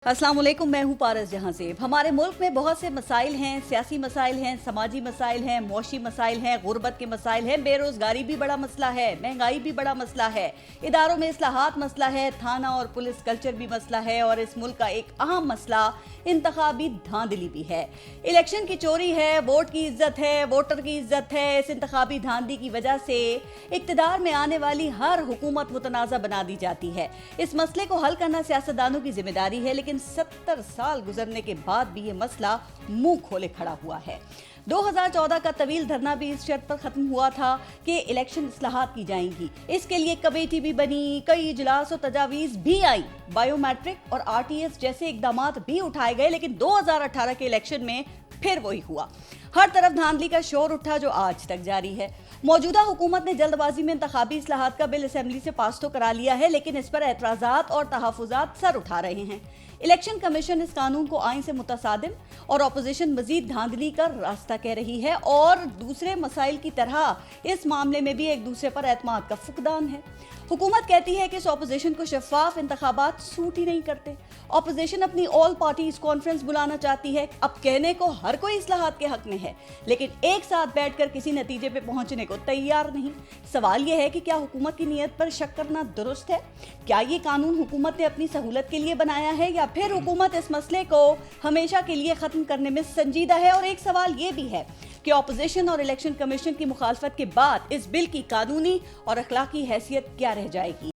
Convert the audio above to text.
अस्सलाम वालेकुम, मैं हूँ पारस जहाँ से। हमारे मुल्क में बहुत से मसाइल हैं, सियासी मसाइल हैं, समाजी मसाइल हैं, मौशी मसाइल हैं, गुर्बत के मसाइल हैं, बेरोज़गारी भी बड़ा मसला है, महंगाई भी बड़ा मसला है, इदारों में इस्लाहात मसला है, थाना और पुलिस कल्चर भी मसला है और इस मुल्क का एक अहम मसला इंतखाबी धांधली भी है। इलेक्शन की चोरी है, वोट की इज्जत है, वोटर की इज्जत है। इस इंतखाबी धांधली की वजह से इक्तदार में आने वाली हर हुकूमत मुतनाज़ा बना दी जाती है। इस मसले को हल करना सियासतदानों की जिम्मेदारी है, लेकिन 70 साल गुजरने के बाद भी ये मसला मुंह खोले खड़ा हुआ है। 2014 का तवील धरना भी इस शर्त पर खत्म हुआ था कि इलेक्शन इस्लाहात की जाएंगी। इसके लिए कमेटी भी बनी, कई इजलास और तजावीज़ भी आई, बायोमेट्रिक और आरटीएस जैसे इकदामात भी उठाए गए, लेकिन 2018 के इलेक्शन में फिर वही हुआ। हर तरफ धांधली का शोर उठा जो आज तक जारी है। मौजूदा हुकूमत ने जल्दबाजी में इंतखाबी इस्लाहात का बिल असेंबली से पास तो करा लिया है, लेकिन इस पर एतराज़ात और तहफ़्फ़ुज़ात सर उठा रहे हैं। इलेक्शन कमीशन इस कानून को आइन से मुतसादिम और अपोजिशन मजीद धांधली का रास्ता कह रही है और दूसरे मसाइल की तरह इस मामले में भी एक दूसरे पर एतमाद का फुकदान है। हुकूमत कहती है कि इस अपोजिशन को शफाफ इंतखाबात सूट ही नहीं करते। अपोजिशन अपनी ऑल पार्टीज कॉन्फ्रेंस बुलाना चाहती है। अब कहने को हर कोई इस्लाहात के हक में है, लेकिन एक साथ बैठकर किसी नतीजे पे पहुंचने को तैयार नहीं। सवाल यह है कि क्या हुकूमत की नीयत पर शक करना दुरुस्त है? क्या ये कानून हुकूमत ने अपनी सहूलत के लिए बनाया है या फिर हुकूमत इस मसले को हमेशा के लिए खत्म करने में संजीदा है? और एक सवाल ये भी है कि अपोजिशन और इलेक्शन कमीशन की मुखालफत के बाद इस बिल की कानूनी और अखलाकी हैसियत क्या रह जाएगी।